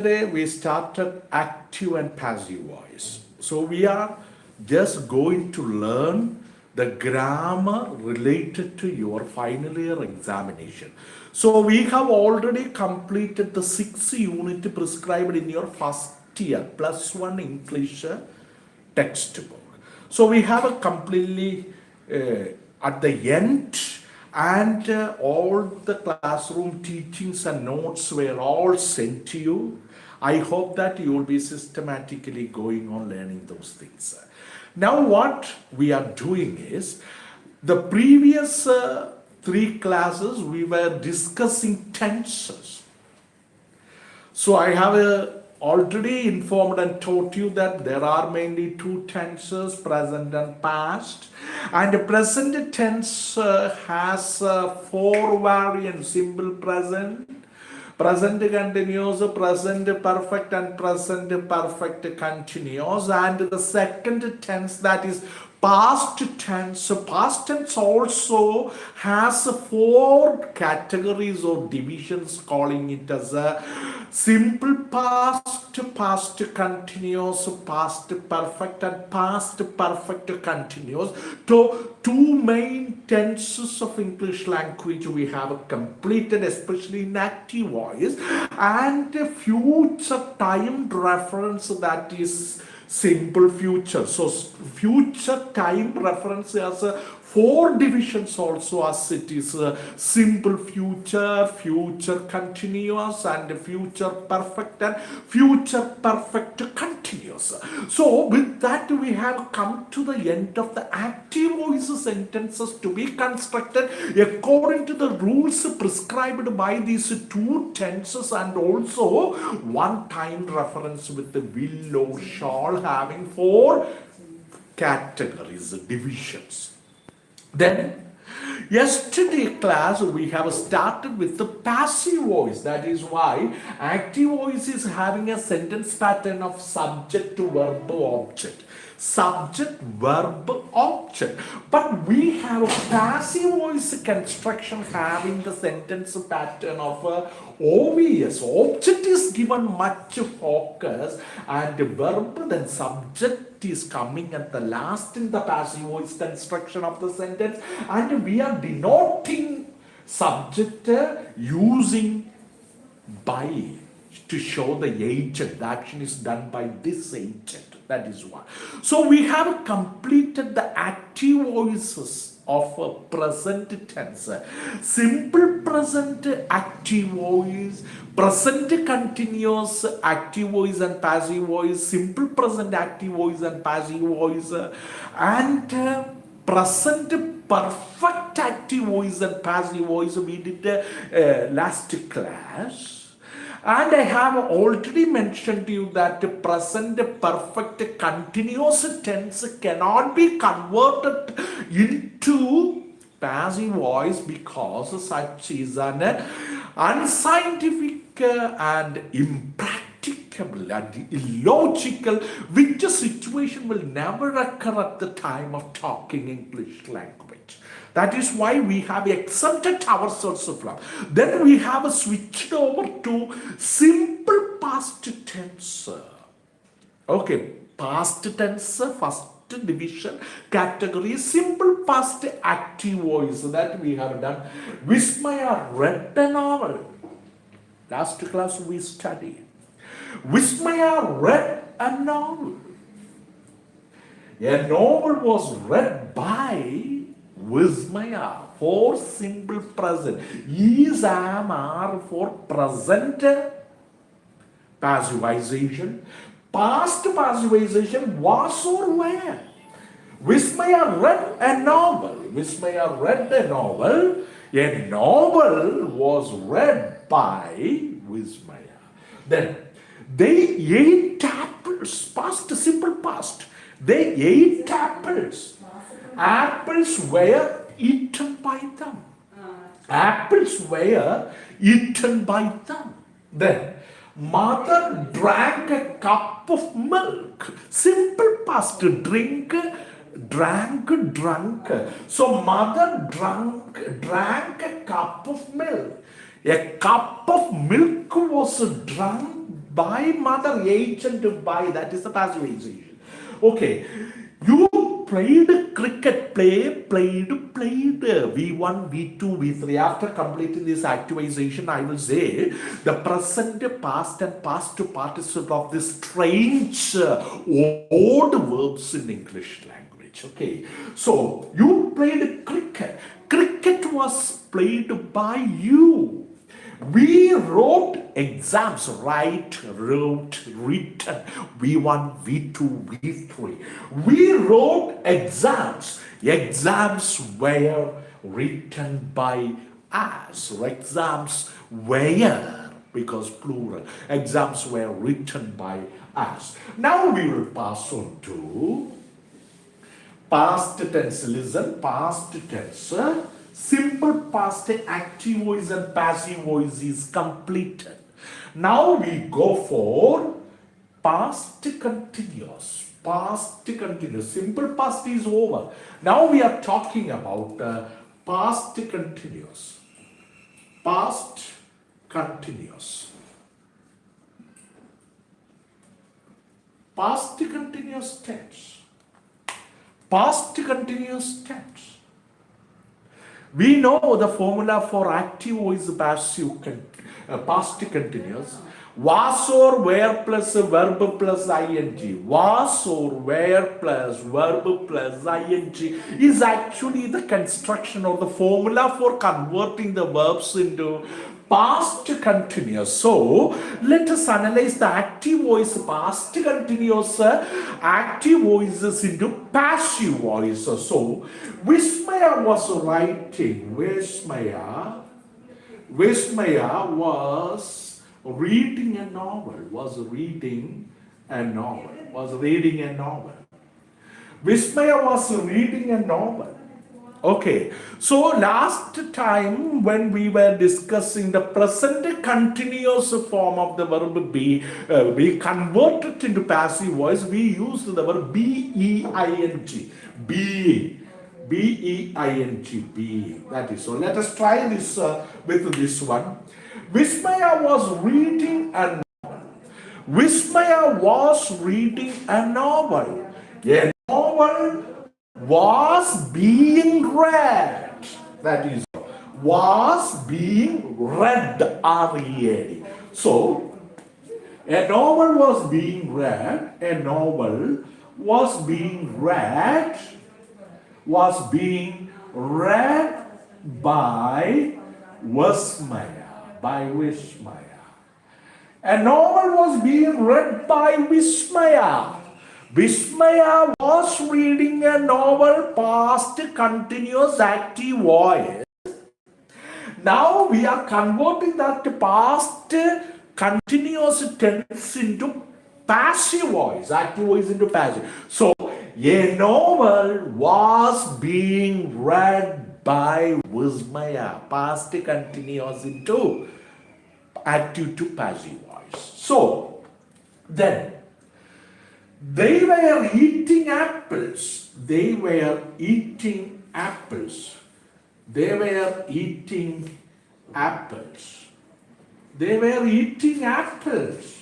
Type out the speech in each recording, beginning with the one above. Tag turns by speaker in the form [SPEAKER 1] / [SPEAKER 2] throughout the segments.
[SPEAKER 1] Yesterday we started active and passive voice. So we are just going to learn the grammar related to your final year examination. So we have already completed the 6 unit prescribed in your first year +1 English textbook. So we have a completely at the end, and all the classroom teachings and notes were all sent to you. I hope that you will be systematically going on learning those things. Now what we are doing is, the previous 3 classes we were discussing tenses. So I have already informed and taught you that there are mainly 2 tenses, present and past. And the present tense has 4 variants: simple present, present continuous, present perfect, and present perfect continuous. And the second tense, that is past tense. Past tense also has 4 categories or divisions, calling it as a simple past, past continuous, past perfect, and past perfect continuous. So 2 main tenses of English language we have completed, especially in active voice, and future time reference, that is simple future. So future time reference has 4 divisions also, as it is simple future, future continuous, and future perfect, and future perfect continuous. So with that we have come to the end of the active voice sentences to be constructed according to the rules prescribed by these 2 tenses, and also 1 time reference with the will or shall, having 4 categories, divisions. Then yesterday class we have started with the passive voice. That is why active voice is having a sentence pattern of subject to verb object, subject verb object. But we have a passive voice construction having the sentence pattern of OVS. Object is given much focus, and the verb, then subject is coming at the last in the passive voice construction of the sentence, and we are denoting subject using by to show the agent. The action is done by this agent. That is one. So we have completed the active voices of a present tense: simple present active voice, present continuous active voice and passive voice, simple present active voice and passive voice, and present perfect active voice and passive voice we did last class. And I have already mentioned to you that the present perfect continuous tense cannot be converted into passive voice, because such is an unscientific and impracticable and illogical, which situation will never occur at the time of talking English language. That is why we have exempted ourselves from. Then we have switched over to simple past tense. Okay, past tense, first division category, simple past active voice, that we have done. Vismaya read a novel. Last class we studied. Vismaya read a novel. A novel was read by Vismaya for simple present. Is, am, are for present passivization. Past passivization, was or were. Vismaya read a novel. Vismaya read a novel. A novel was read by Vismaya. Then they ate apples. Past, simple past. They ate apples. Apples were eaten by them. Apples were eaten by them. Then mother drank a cup of milk. Simple past, drink, drank, drunk. So mother drank a cup of milk. A cup of milk was drunk by mother, agent by, that is the passivization. Okay, you played cricket, played, V1, V2, V3. After completing this activization, I will say the present, past, and past participle of this strange old verbs in English language. Okay, so you played cricket. Cricket was played by you. We wrote exams, wrote, written, V1, V2, V3. We wrote exams. Exams were written by us. Exams were, because plural, exams were written by us. Now we will pass on to past tense. Listen, past tense. Simple past, active voice and passive voice is completed. Now we go for past continuous. Past continuous. Simple past is over. Now we are talking about past continuous. Past continuous. Past continuous tense. Past continuous tense. We know the formula for active voice passive past continuous. Was or were plus verb plus ing. Was or were plus verb plus ing is actually the construction or the formula for converting the verbs into past continuous. So let us analyze the active voice past continuous active voices into passive voices. So Vismaya was writing. Vismaya was reading a novel. Vismaya was reading a novel. Okay, so last time when we were discussing the present continuous form of the verb be, we converted into passive voice, we used the verb being, being. That is so. Let us try this with this one. Vismaya was reading a novel. Vismaya was reading a novel. A novel was being read. That is, was being read, R-E-A-D. So, a novel was being read, a novel was being read by Vismaya. A novel was being read by Vismaya. Vismaya was reading a novel, past continuous active voice. Now we are converting that past continuous tense into passive voice, active voice into passive. So a novel was being read by Vismaya, past continuous into active to passive voice. So then they were eating apples. They were eating apples. They were eating apples. They were eating apples.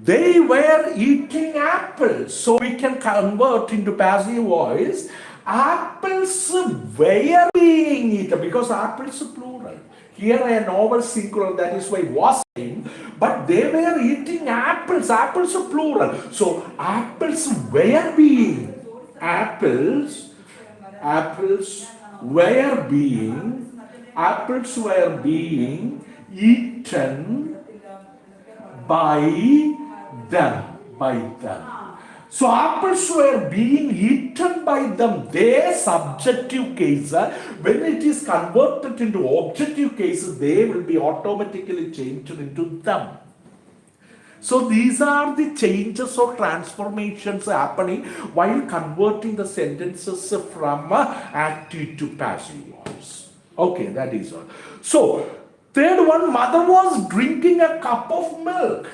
[SPEAKER 1] They were eating apples. So we can convert into passive voice. Apples were being eaten, because apples are plural. Here a novel singular, that is why was saying, but they were eating apples. Apples are plural. So apples were being, apples were being eaten by them. So apples were being eaten by them. Their subjective case, when it is converted into objective cases, they will be automatically changed into them. So these are the changes or transformations happening while converting the sentences from active to passive voice. Okay, that is all. So third one, mother was drinking a cup of milk.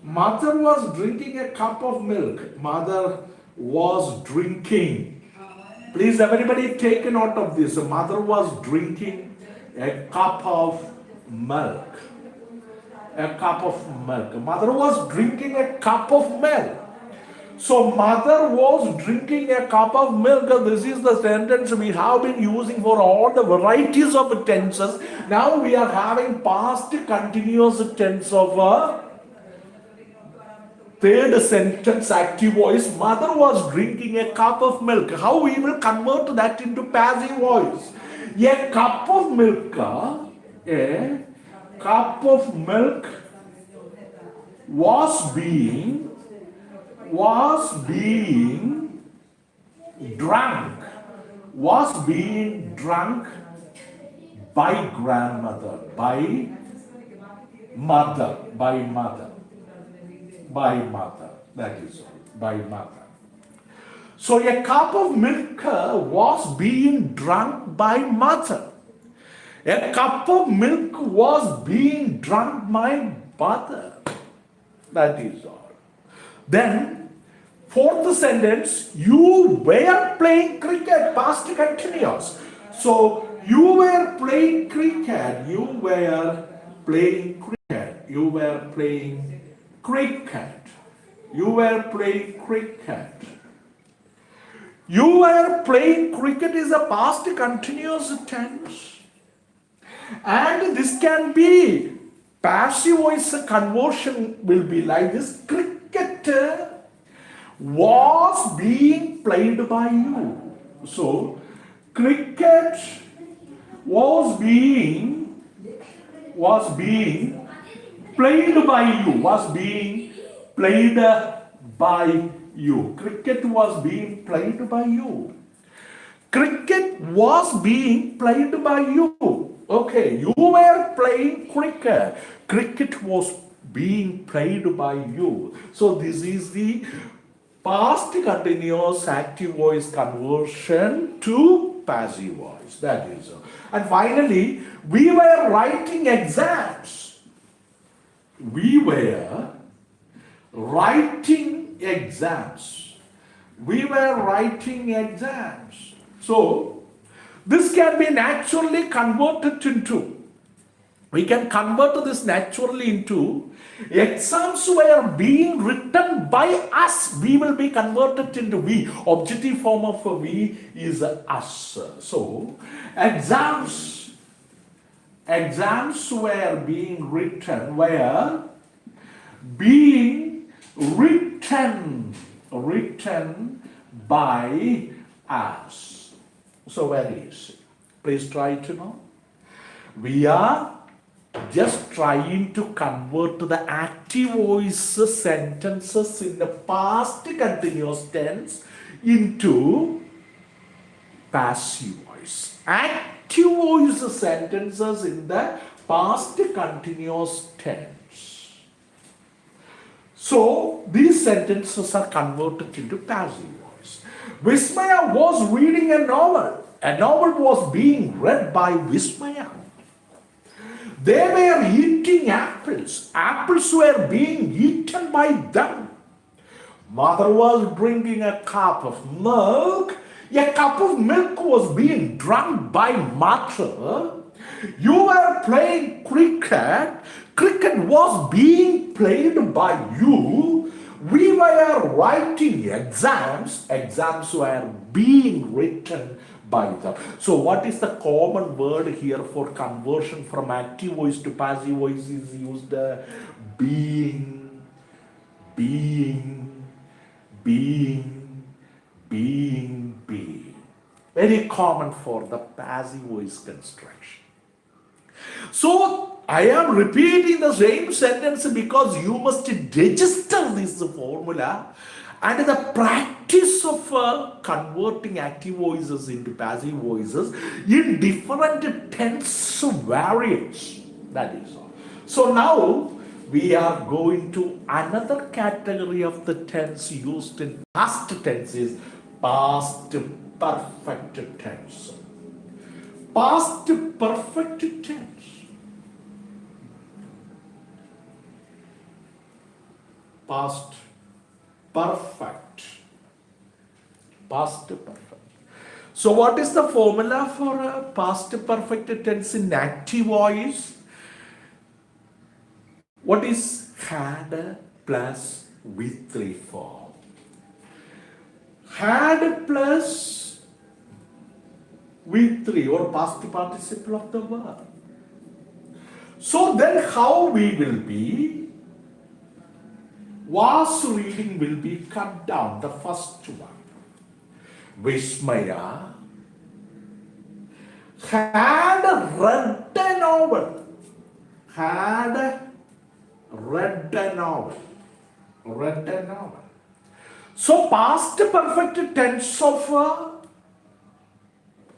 [SPEAKER 1] Mother was drinking a cup of milk. Mother was drinking. Please, everybody take a note of this. Mother was drinking a cup of milk. a cup of milk. Mother was drinking a cup of milk. So mother was drinking a cup of milk. This is the sentence we have been using for all the varieties of tenses. Now we are having past continuous tense of a third sentence active voice. Mother was drinking a cup of milk. How we will convert that into passive voice? A cup of milk. A cup of milk was being drunk by grandmother, by mother, that is by mother. So a cup of milk was being drunk by mother. A cup of milk was being drunk by mother. That is all. Then, fourth sentence, you were playing cricket, past continuous. So, you were playing cricket, you were playing cricket, you were playing cricket, you were playing cricket. You were playing cricket is a past continuous tense. And this can be passive voice conversion will be like this. Cricket was being played by you. So, cricket was being played by you. Was being played by you. Cricket was being played by you. Cricket was being played by you. Okay, you were playing cricket. Cricket was being played by you. So this is the past continuous active voice conversion to passive voice. That is all. And finally, we were writing exams. We were writing exams. We were writing exams. So, this can be naturally converted into, we can convert this naturally into, exams were being written by us. We will be converted into we. Objective form of we is us. So, exams were being written, by us. So where is it? Please try to know. We are just trying to convert the active voice sentences in the past continuous tense into passive voice. Active voice sentences in the past continuous tense. So these sentences are converted into passive voice. Vismaya was reading a novel. A novel was being read by Vismaya. They were eating apples. Apples were being eaten by them. Mother was drinking a cup of milk. A cup of milk was being drunk by mother. You were playing cricket. Cricket was being played by you. We were writing exams. Exams were being written by them. So what is the common word here for conversion from active voice to passive voice is used? Being. Very common for the passive voice construction. So I am repeating the same sentence because you must register this formula, and the practice of converting active voices into passive voices in different tense variants. That is all. So now we are going to another category of the tense used in past tense is past perfect tense. Past perfect tense. Past perfect. Past perfect. So what is the formula for past perfect tense in active voice? What is had plus V3 form? Had plus V3 or past participle of the verb. So then how we will be? Was reading will be cut down, the first one. Vismaya had read a novel. Had read a novel. Read a novel. So past perfect tense of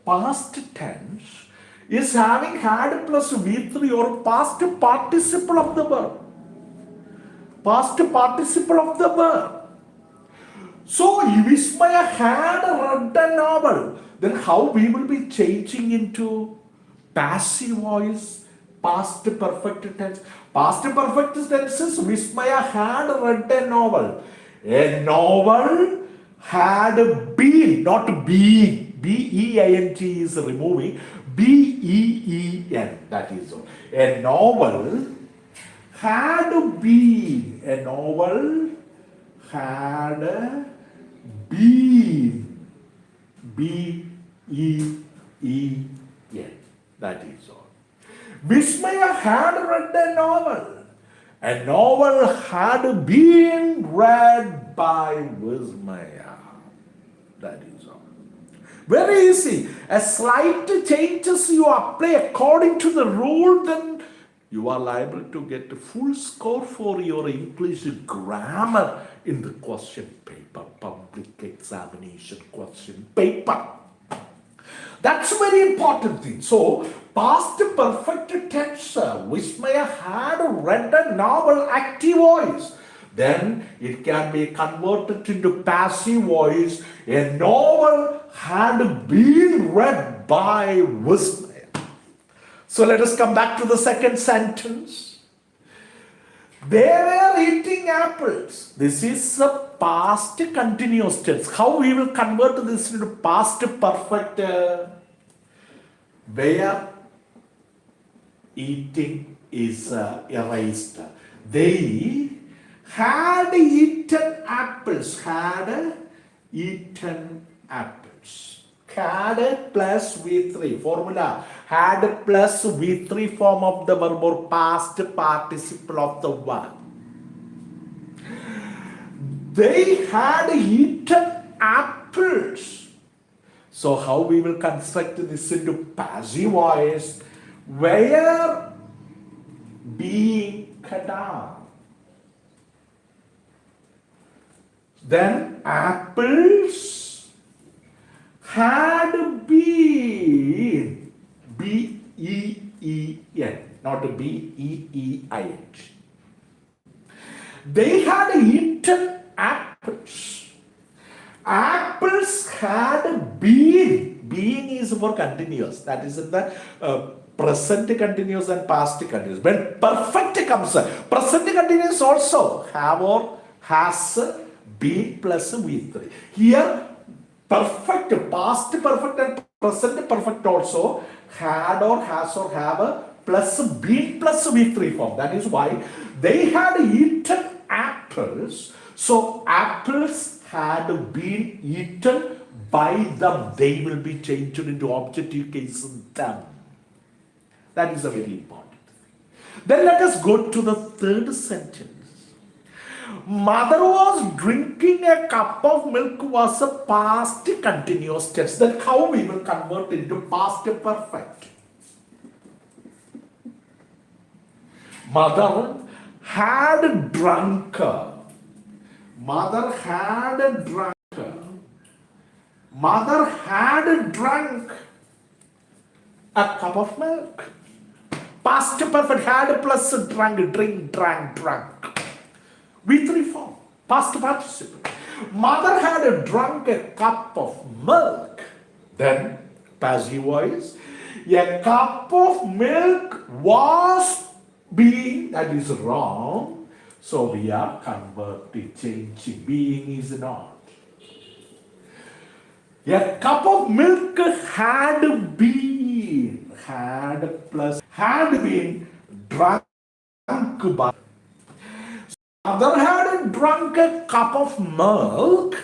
[SPEAKER 1] past tense is having had plus V3 or past participle of the verb. Past participle of the verb. So Vismaya had read a novel. Then how we will be changing into passive voice, past perfect tense. Past perfect tense is Vismaya had read a novel. A novel had been, not being. B-E-I-N-T is removing. B-E-E-N, that is all. A novel had been. A novel had been. B-E-E-N, that is all. Vismaya had read a novel. A novel had been read by Vismaya. That is all. Very easy. A slight changes you apply according to the rule, then you are liable to get a full score for your English grammar in the question paper, public examination question paper. That's a very important thing. So, past perfect tense, Vismaya had read a novel, active voice. Then it can be converted into passive voice. A novel had been read by Vismaya. So let us come back to the second sentence. They were eating apples. This is a past continuous tense. How we will convert this into past perfect? Where eating is erased. They had eaten apples. Had eaten apples. Had plus V3 formula. Had plus V3 form of the verb or past participle of the verb. They had eaten apples. So how we will construct this into passive voice? Where being cut down. Then apples had been, B-E-E-N, not B-E-E-I-N. They had eaten apples. Apples had been. Being is for continuous. That is in the present continuous and past continuous. When perfect comes, present continuous also have or has been plus V3. Here, perfect, past perfect and present perfect also had or has or have a plus been plus V3 form. That is why they had eaten apples. So apples had been eaten by them. They will be changed into objective case in them. That is a very important thing. Then let us go to the third sentence. Mother was drinking a cup of milk was a past continuous tense. Then how we will convert into past perfect? Mother had drunk. Mother had drunk. Mother had drunk a cup of milk. Past perfect had plus drunk, drink, drank, drunk. V3 form, past participle. Mother had drunk a cup of milk. Then passive voice. A cup of milk was being, that is wrong. So we are converting, changing. Being is not. A cup of milk had been, had plus, had been drunk by. Mother had drunk a cup of milk.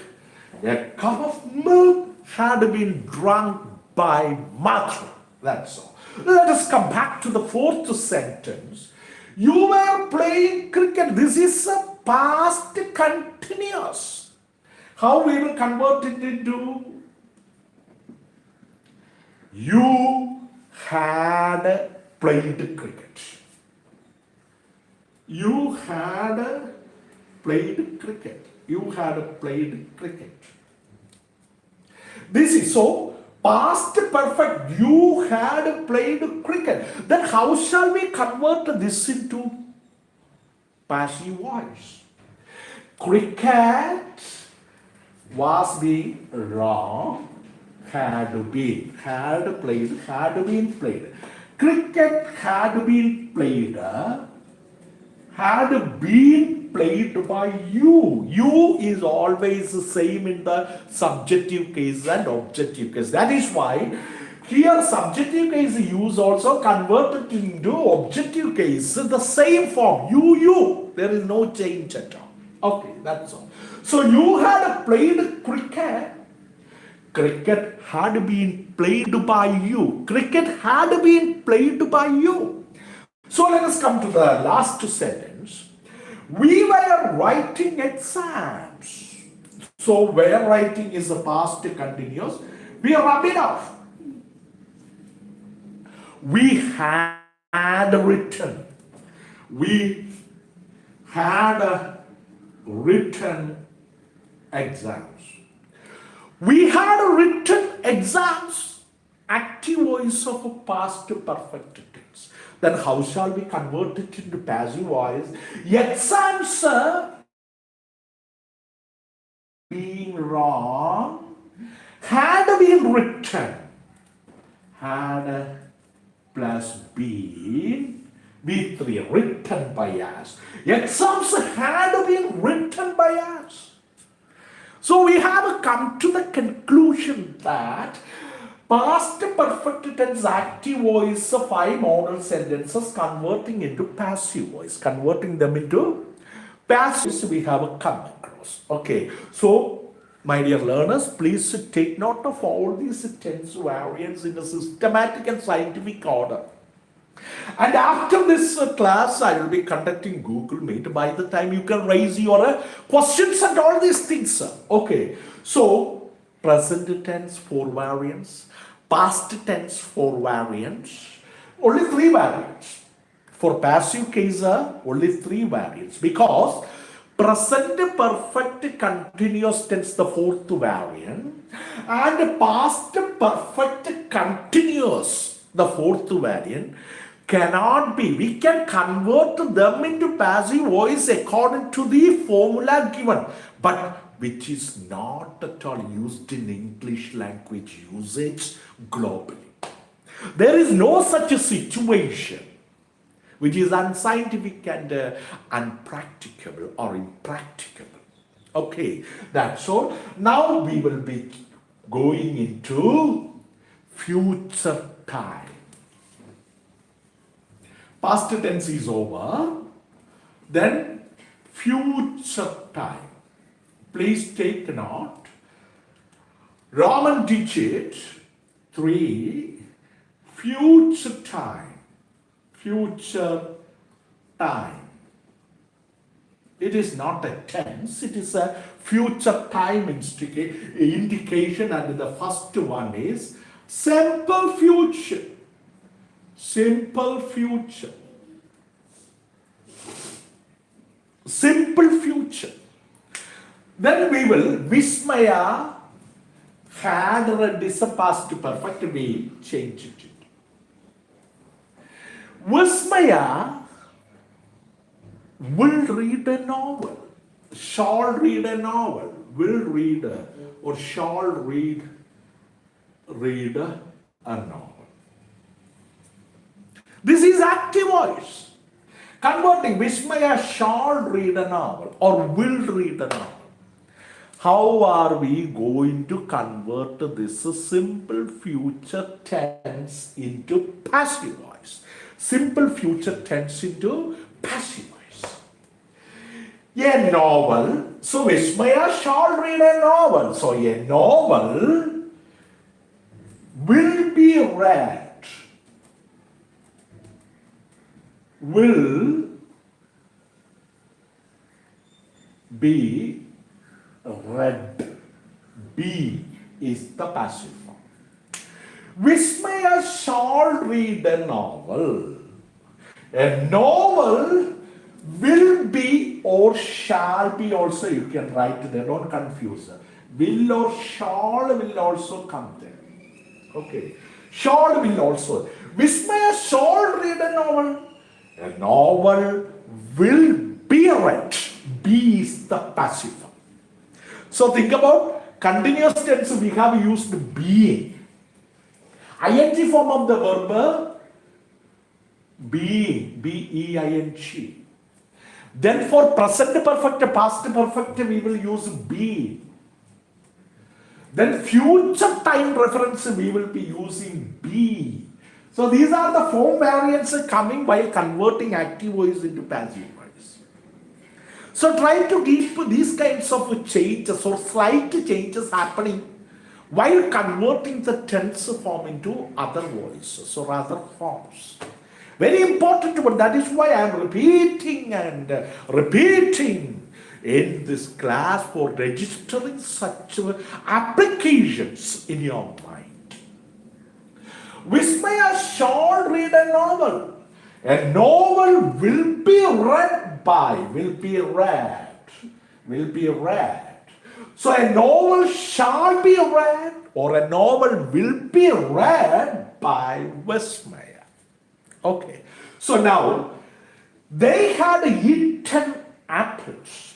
[SPEAKER 1] A cup of milk had been drunk by mother. That's all. Let us come back to the fourth sentence. You were playing cricket. This is a past continuous. How we will convert it into you had played cricket. You had played cricket. You had played cricket. This is so past perfect. You had played cricket. Then how shall we convert this into passive voice? Cricket was being wrong, had been played. Cricket had been played by you. You is always the same in the subjective case and objective case. That is why here subjective case use also converted into objective case, the same form, you. There is no change at all. Okay, that's all. So you had played cricket. Cricket had been played by you. Cricket had been played by you. So let us come to the last sentence. We were writing exams. So were writing is the past continuous. We rub it off. We had written. We had written exams. We had written exams. Active voice of a past perfect tense. Then how shall we convert it into passive voice? Exams being wrong had been written. Had plus been B3 written by us. Exams had been written by us. So we have come to the conclusion that past perfect tense active voice of 5 model sentences converting into passive voice. Converting them into passive we have come across. Okay. So my dear learners, please take note of all these tense variants in a systematic and scientific order. And after this class, I will be conducting Google Meet. By the time you can raise your questions and all these things. Okay. So, present tense 4 variants. Past tense 4 variants. Only 3 variants. For passive case, only 3 variants. Because present perfect continuous tense, the 4th variant. And past perfect continuous, the 4th variant. Cannot be. We can convert them into passive voice according to the formula given, but which is not at all used in English language usage globally. There is no such a situation which is unscientific and unpracticable or impracticable. Okay, that's all. Now we will be going into future time. Past tense is over. Then future time. Please take note. Roman digit 3. Future time. Future time. It is not a tense. It is a future time indication. And the first one is simple future. Simple future. Simple future. Then we will, Vismaya had read this past perfect, we change it. Vismaya will read a novel. Shall read a novel. Will read or shall read a novel. This is active voice. Converting Vismaya shall read a novel or will read a novel. How are we going to convert this simple future tense into passive voice? Simple future tense into passive voice. A novel. So Vismaya shall read a novel. So a novel will be read. Will be read. Be is the passive form. Vismaya shall read a novel. A novel will be or shall be also, you can write there, don't confuse. Will or shall will also come there. Okay. Shall will also. Vismaya shall read a novel. A novel will be read. Be is the passive form. So think about continuous tense, we have used being. ing form of the verb being, B-E-I-N-G. Then for present perfect, past perfect, we will use be. Then future time reference, we will be using be. So these are the form variants coming while converting active voice into passive voice. So try to keep these kinds of changes or slight changes happening while converting the tense form into other voices or other forms. Very important, but that is why I am repeating and repeating in this class for registering such applications in your mind. Vismaya shall read a novel. A novel will be read by, will be read. So a novel shall be read or a novel will be read by Vismaya. Okay, so now they had eaten apples.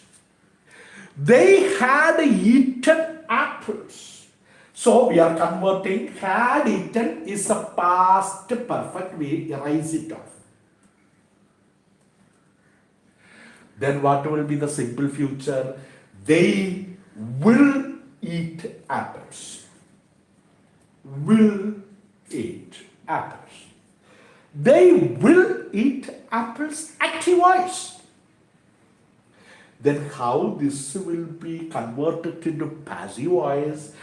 [SPEAKER 1] They had eaten apples. So we are converting had eaten is a past perfect. We erase it off. Then what will be the simple future? They will eat apples. Will eat apples. They will eat apples, active voice. Then how this will be converted into passive voice?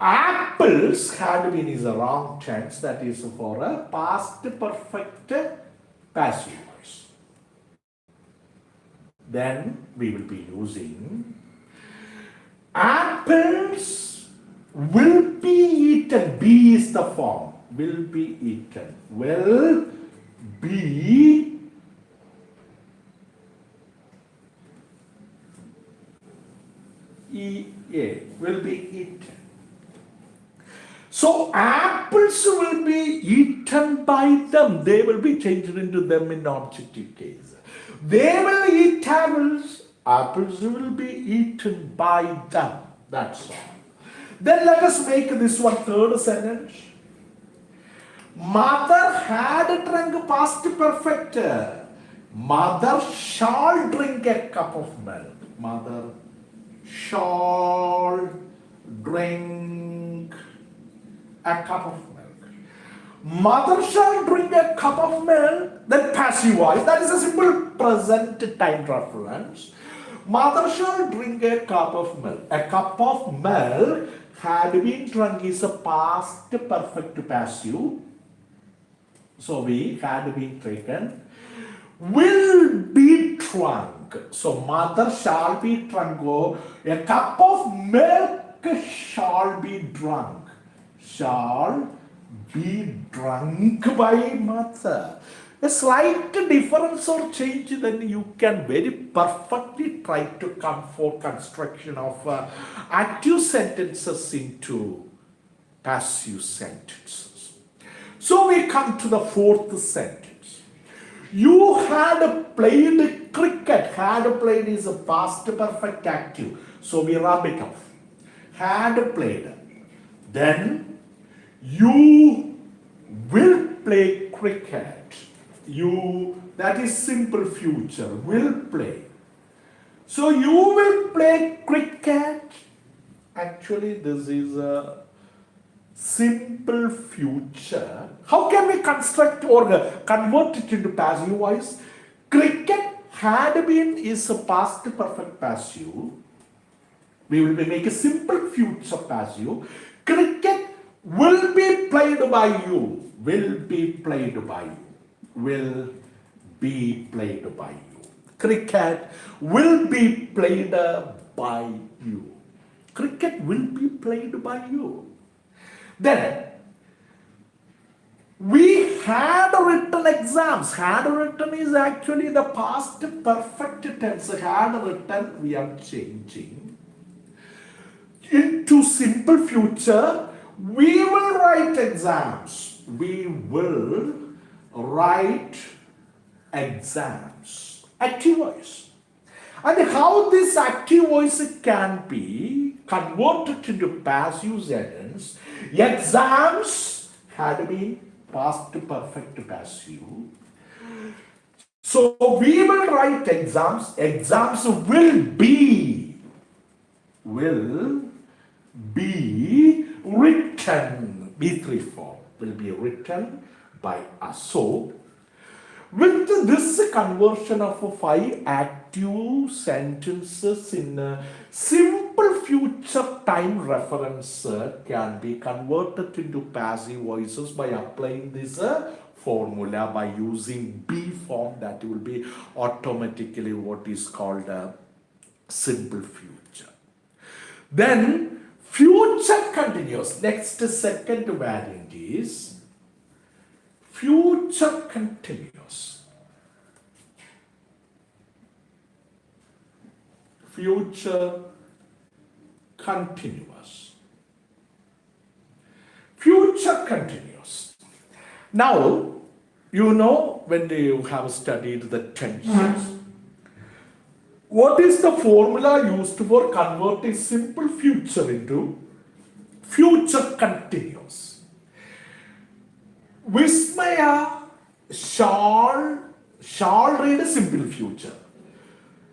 [SPEAKER 1] Apples had been is a wrong tense, that is for a past perfect passive voice. Then we will be using apples will be eaten. Be is the form. Will be eaten. Will be E-A. Will be eaten. So apples will be eaten by them. They will be changed into them in objective case. They will eat apples. Apples will be eaten by them. That's all. Then let us make this one third sentence. Mother had drunk past perfect. Mother shall drink a cup of milk. Mother shall drink a cup of milk. Mother shall drink a cup of milk. Then passive voice. That is a simple present time reference. Mother shall drink a cup of milk. A cup of milk had been drunk is a past perfect passive. So we had been taken. Will be drunk. So mother shall be drunk. Oh, a cup of milk shall be drunk. Shall be drunk by mother. A slight difference or change, then you can very perfectly try to come for construction of active sentences into passive sentences. So we come to the fourth sentence. You had played cricket. Had played is a past perfect active. So we rub it off. Had played. Then you will play cricket. You, that is simple future, will play. So you will play cricket. Actually, this is a simple future. How can we construct or convert it into passive voice? Cricket had been is a past perfect passive. We will make a simple future passive. Cricket will be played by you. Will be played by you. Will be played by you. Cricket will be played by you. Cricket will be played by you. Then we had written exams. Had written is actually the past perfect tense. Had written, we are changing into simple future. We will write exams. We will write exams. Active voice. And how this active voice can be converted into passive sentence. Exams had been past perfect passive. So we will write exams. Exams will be written. B3 form will be written by us. So with this conversion of 5 active sentences in a simple future time reference can be converted into passive voices by applying this formula by using B form, that will be automatically what is called a simple future. Then future continuous. Next second variant is future continuous. Future continuous. Future continuous. Now, you know when you have studied the tenses, what is the formula used for converting simple future into future continuous? Vismaya shall read a simple future.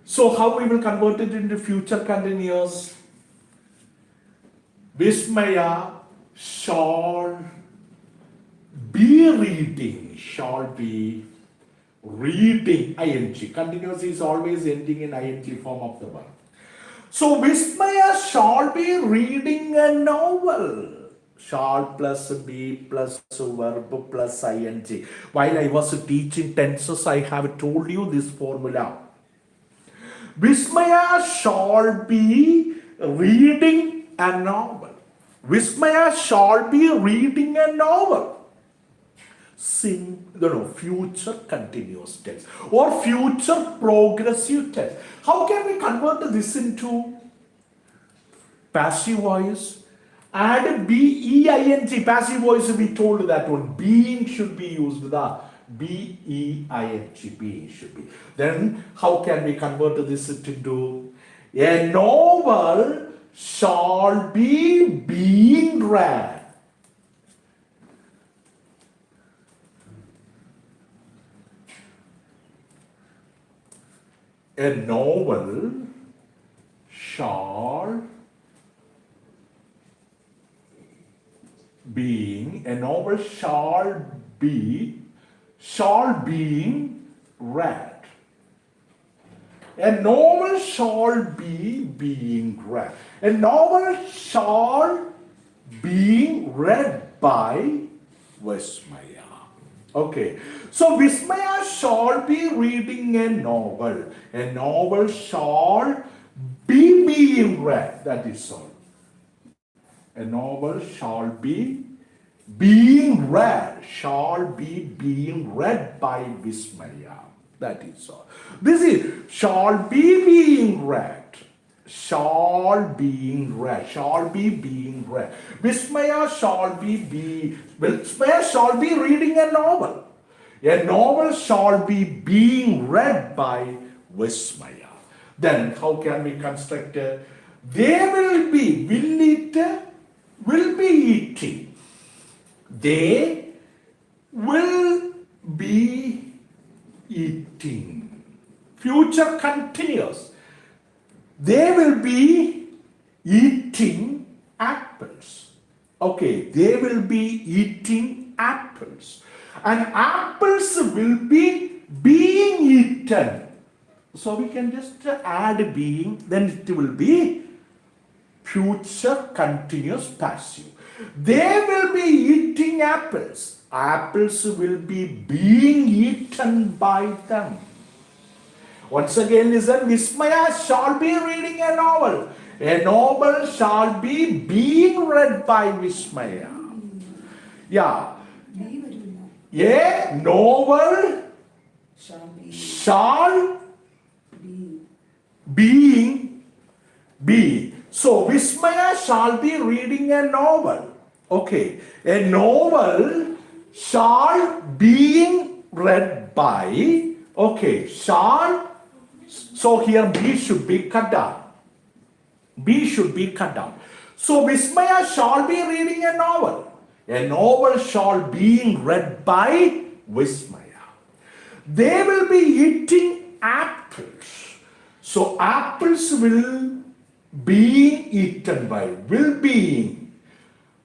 [SPEAKER 1] So how we will convert it into future continuous? Vismaya shall be reading. Shall be reading. ing. Continuous is always ending in ing form of the verb. So Vismaya shall be reading a novel. Shall plus be plus verb plus ing. While I was teaching tenses, I have told you this formula. Vismaya shall be reading a novel. Vismaya shall be reading a novel. Future continuous tense or future progressive tense. How can we convert this into passive voice? Add B-E-I-N-G, passive voice, we told that one. Being should be used, the B-E-I-N-G, being should be. Then how can we convert this into a novel shall be being read. A novel shall being read. A novel shall be being read. A novel shall be read by Vismaya. Okay, so Vismaya shall be reading a novel. A novel shall be being read. That is all. A novel shall be being read. Shall be being read by Vismaya. That is all. This is shall be being read. Shall being read. Shall be being read. Vismaya shall be reading a novel. A novel shall be being read by Vismaya. Then how can we construct a they will be, will be eating. They will be eating. Future continuous. They will be eating apples. Okay, they will be eating apples. And apples will be being eaten. So we can just add being, then it will be future continuous passive. They will be eating apples. Apples will be being eaten by them. Once again, listen. Vismaya shall be reading a novel. A novel shall be being read by Vismaya. Yeah. A novel shall being be. So Vismaya shall be reading a novel. Okay. A novel shall being read by. Okay. Shall. So here B should be cut down. B should be cut down. So Vismaya shall be reading a novel. A novel shall being read by Vismaya. They will be eating apples. So apples will be eaten by, will be.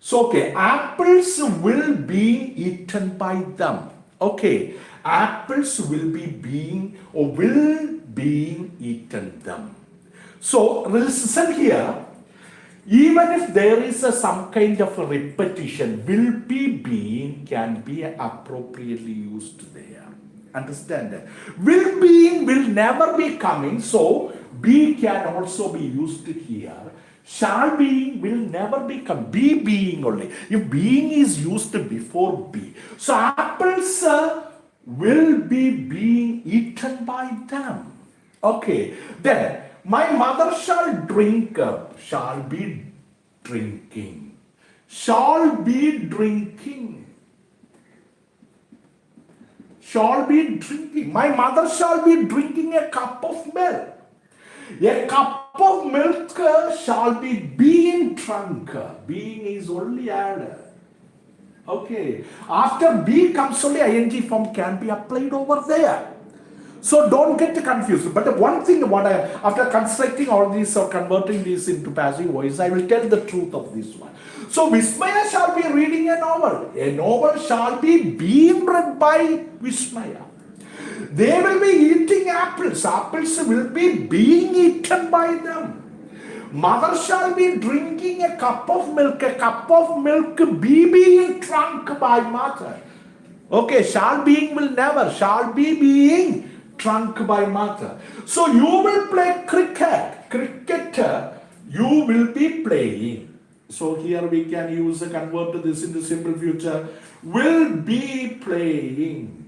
[SPEAKER 1] So okay, apples will be eaten by them. Okay, apples will be being or will being eaten them. So listen here. Even if there is some kind of a repetition, will be being can be appropriately used there. Understand that? Will being will never be coming, so be can also be used here. Shall being will never become, be being only. If being is used before be. So apples will be being eaten by them. Okay, then my mother shall drink up, shall be drinking, shall be drinking, shall be drinking. My mother shall be drinking a cup of milk. A cup of milk shall be being drunk. Being is only added. Okay. After be comes only ing form can be applied over there. So don't get confused. But the one thing what after constructing all these or converting these into passive voice, I will tell the truth of this one. So Vismaya shall be reading a novel. A novel shall be being read by Vismaya. They will be eating apples. Apples will be being eaten by them. Mother shall be drinking a cup of milk. A cup of milk be being drunk by mother. Okay, shall being will never. Shall be being drunk by mother. So you will play cricket. Cricketer, you will be playing. So here we can use convert this into simple future. Will be playing.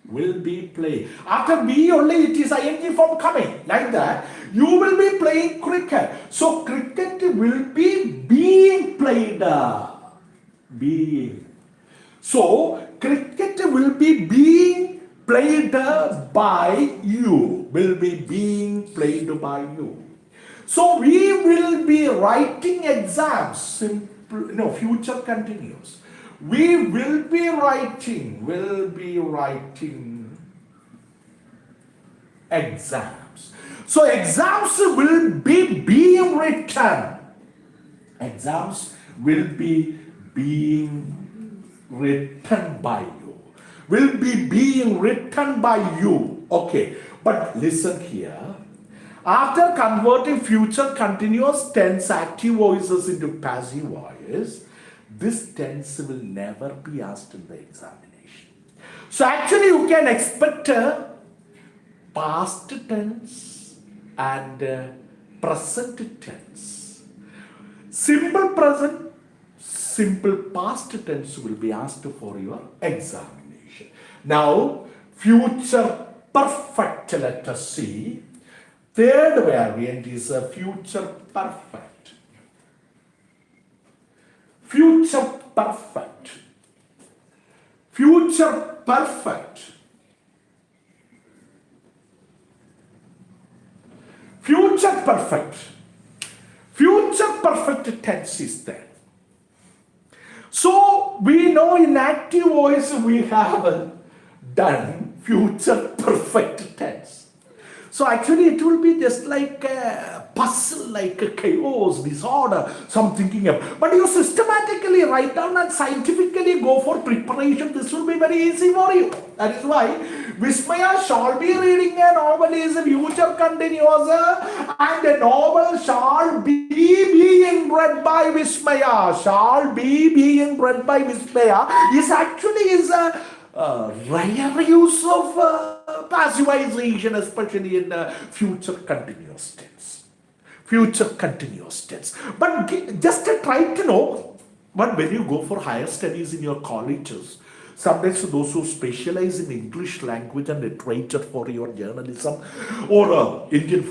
[SPEAKER 1] Will be play. After be only it is ing form coming. Like that. You will be playing cricket. So cricket will be being played. Being. So cricket will be being played by you. Will be being played by you. So we will be writing exams. Simple, no, future continuous. We will be writing exams. So exams will be being written. Exams will be being written by you. Will be being written by you. Okay, but listen here. After converting future continuous tense active voices into passive voice, this tense will never be asked in the examination. So actually you can expect past tense and present tense. Simple present, simple past tense will be asked for your examination. Now, future perfect, let us see. Third variant is a future perfect. Future perfect. Future perfect. Future perfect. Future perfect tense is there. So we know in active voice we have done future perfect tense. So actually it will be just like a puzzle, like a chaos, disorder, some thinking of. But you systematically write down and scientifically go for preparation. This will be very easy for you. That is why Vismaya shall be reading a novel is a future continuous and a novel shall be being read by Vismaya. Shall be being read by Vismaya is actually is a rare use of passivization, especially in future continuous tense. Future continuous tense. But just try to know, but when you go for higher studies in your colleges, sometimes those who specialize in English language and literature for your journalism, or Indian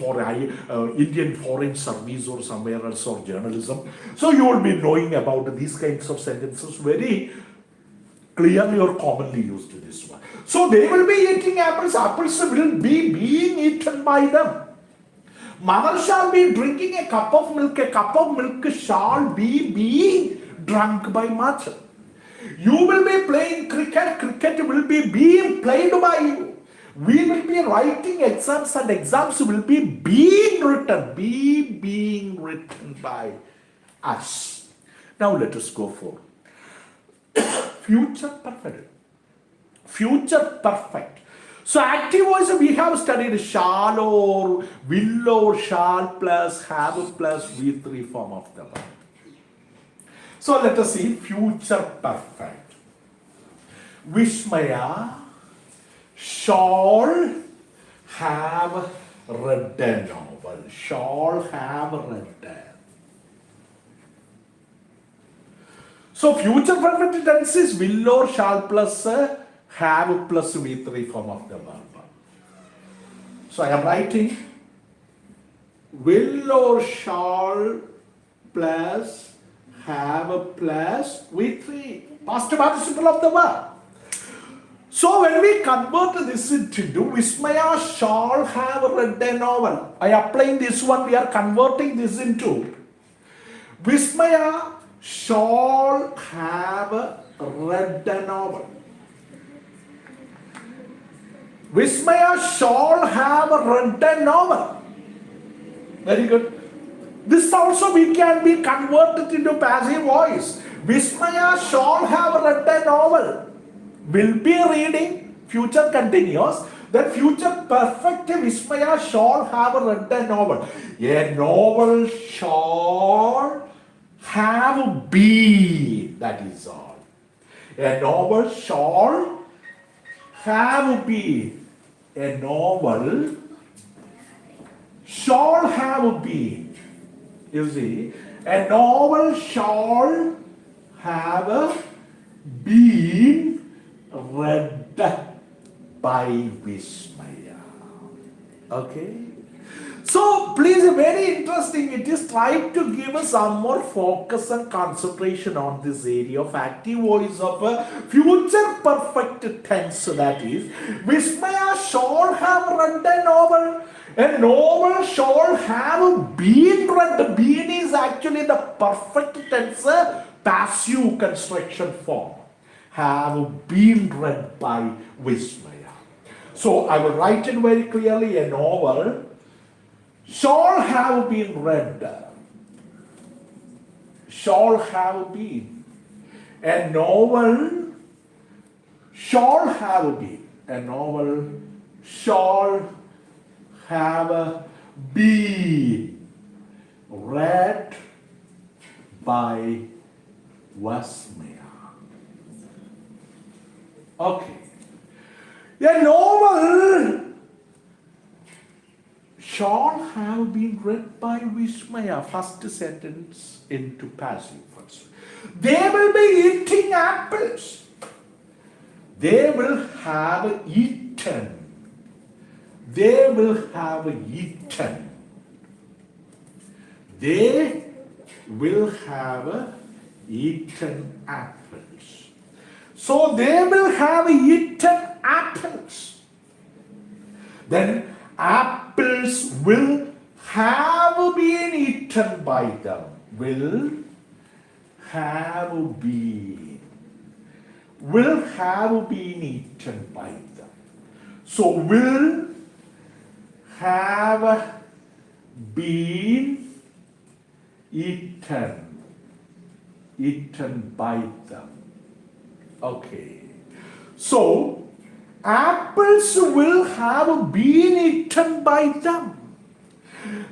[SPEAKER 1] foreign service or somewhere else, or journalism, so you will be knowing about these kinds of sentences very clearly or commonly used to this one. So they will be eating apples. Apples will be being eaten by them. Mother shall be drinking a cup of milk. A cup of milk shall be being drunk by mother. You will be playing cricket. Cricket will be being played by you. We will be writing exams and exams will be being written. Being written by us. Now let us go for future perfect. Future perfect. So active voice we have studied shall or will or shall plus have plus V3 form of the verb. So let us see future perfect. Vismaya shall have read a novel. Shall have read a. So future perfect tense is will or shall plus have plus V3 form of the verb. So I am writing will or shall plus have plus V3, past participle of the verb. So when we convert this into Vismaya shall have read a novel, I applying this one, we are converting this into Vismaya shall have read a novel. Vismaya shall have read a novel. Very good. This also we can be converted into passive voice. Vismaya shall have read a novel. Will be reading, future continuous. Then future perfect Vismaya shall have read a novel. A novel shall have been, that is all. A novel shall have been. A novel shall have been. You see, a novel shall have been read by Vismaya. Okay? So please, very interesting. It is trying to give us some more focus and concentration on this area of active voice of a future perfect tense. That is, Vismaya shall have read a novel. A novel shall have been read. Been is actually the perfect tense passive construction form. Have been read by Vismaya. So I will write it very clearly. A novel shall have been read. Shall have been. A novel shall have been. A novel shall have been read by Vismaya. Okay. A novel shall have been read by Vismaya. First sentence into passive voice. They will be eating apples. They will have eaten. They will have eaten. They will have eaten apples. So they will have eaten apples. Then apples will have been eaten by them. Will have been. Will have been eaten by them. So will have been eaten by them. Okay. So, apples will have been eaten by them.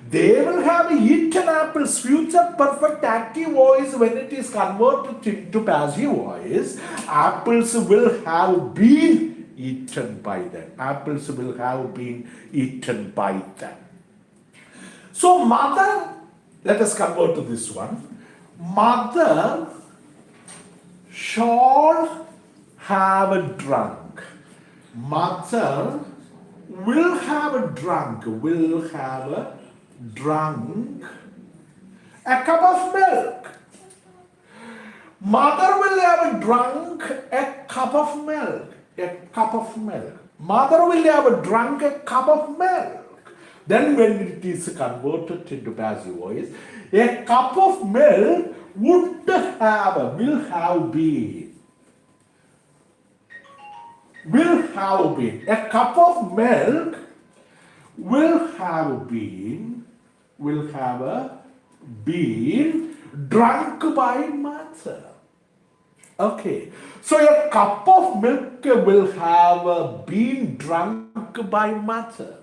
[SPEAKER 1] They will have eaten apples. Future perfect active voice, when it is converted into passive voice, apples will have been eaten by them. Apples will have been eaten by them. So, mother, let us convert to this one. Mother shall have drunk. Mother will have drunk a cup of milk. Mother will have drunk a cup of milk. Mother will have drunk a cup of milk. Then when it is converted into passive voice, a cup of milk will have been. A cup of milk will have been drunk by mother. Okay, so a cup of milk will have been drunk by mother.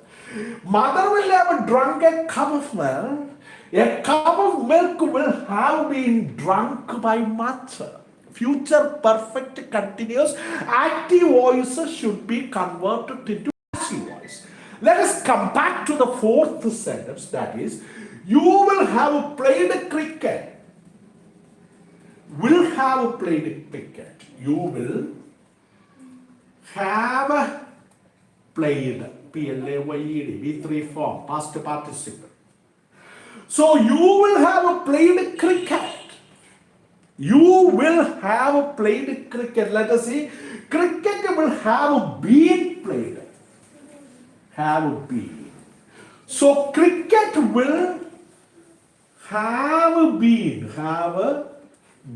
[SPEAKER 1] Mother will have drunk a cup of milk. A cup of milk will have been drunk by mother. Future perfect continuous active voices should be converted into passive voice. Let us come back to the fourth sentence, that is, you will have played cricket. Will have played cricket. You will have played, P-L-A-Y-E-D, V3 form, past participle. So you will have played cricket. You will have played cricket. Let us see. Cricket will have been played. Have been. So cricket will have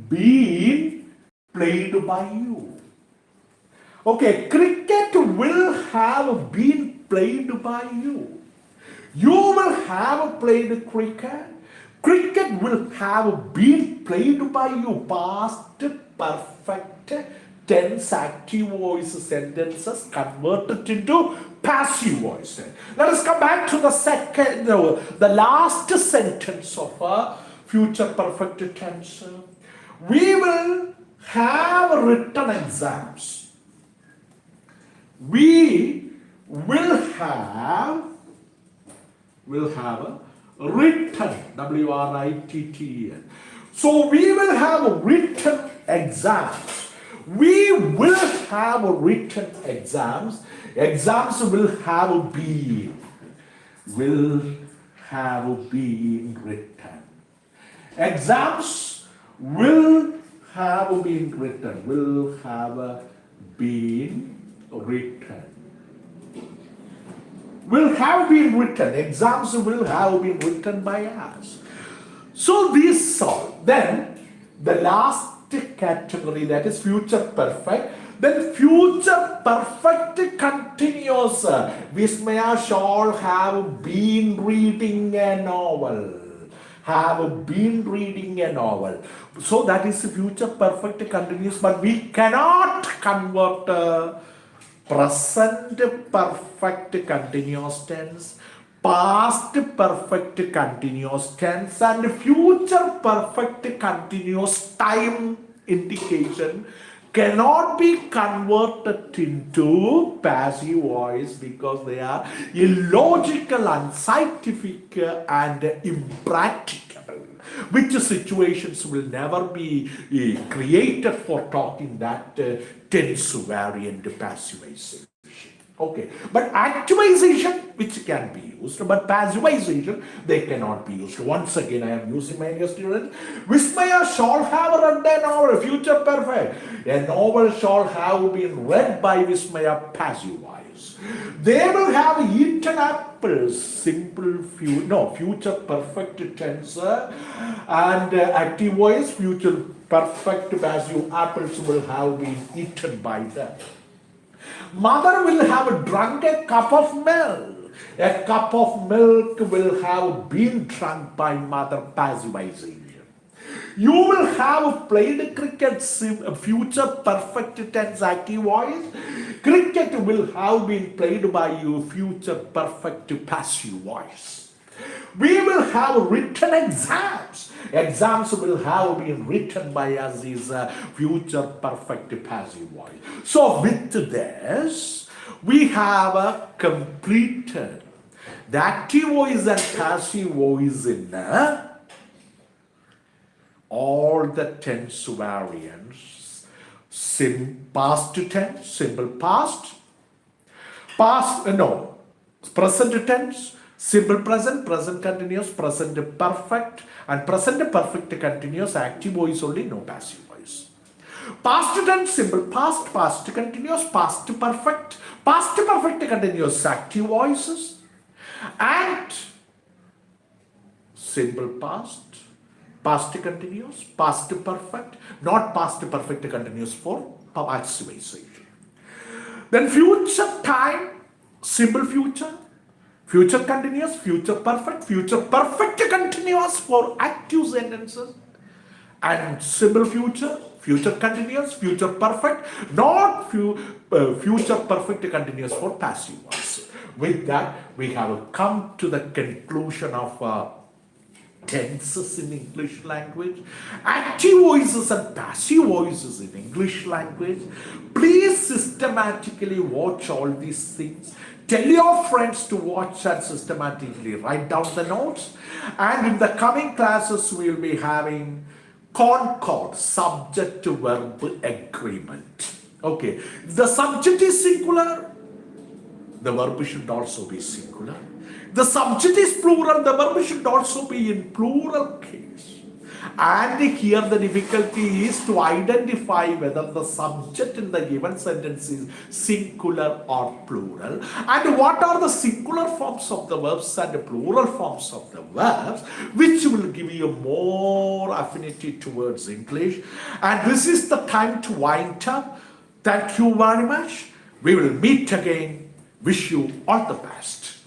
[SPEAKER 1] been played by you. Okay, cricket will have been played by you. You will have played cricket. Cricket will have been played by you. Past perfect tense active voice sentences converted into passive voice. Let us come back to the last sentence of a future perfect tense. We will have written exams. We will have written, W-R-I-T-T-E-N. So we will have written exams. We will have written exams. Exams will have been written. Exams will have been written. Will have been written. Exams will have been written by us. So these all. Then the last category, that is future perfect. Then future perfect continuous. Vismaya shall have been reading a novel. Have been reading a novel. So that is future perfect continuous, but we cannot convert present perfect continuous tense, past perfect continuous tense, and future perfect continuous time indication cannot be converted into passive voice because they are illogical, unscientific, and impracticable. Which situations will never be created for talking that tense variant passivization. Okay, but activization, which can be used, but passivization, they cannot be used. Once again, I am using my dear students. Vismaya shall have read a novel, future perfect. A novel shall have been read by Vismaya, passive voice. They will have eaten apples, future perfect tense, and active voice, future perfect passive, apples will have been eaten by them. Mother will have drunk a cup of milk. A cup of milk will have been drunk by mother, passivization. You will have played cricket, future perfect tense active voice. Cricket will have been played by you, future perfect passive voice. We will have written exams. Exams will have been written by us is future perfect passive voice. So with this, we have completed the active voice and passive voice in all the tense variants. Past tense, simple past, present tense, simple present, present continuous, present perfect, and present perfect continuous, active voice only, no passive voice. Past tense, simple past, past continuous, past perfect continuous, active voices, and simple past, past continuous, past perfect, not past perfect continuous for passivization. Then future time, simple future, future continuous, future perfect continuous for active sentences, and simple future, future continuous, future perfect, not future perfect continuous for passive ones. With that, we have come to the conclusion of tenses in English language, active voices and passive voices in English language. Please systematically watch all these things. Tell your friends to watch and systematically write down the notes. And in the coming classes, we will be having concord, subject to verb agreement. Okay, if the subject is singular, the verb should also be singular. The subject is plural, the verb should also be in plural case. And here the difficulty is to identify whether the subject in the given sentence is singular or plural, and what are the singular forms of the verbs and the plural forms of the verbs, which will give you more affinity towards English. And this is the time to wind up. Thank you very much. We will meet again. Wish you all the best.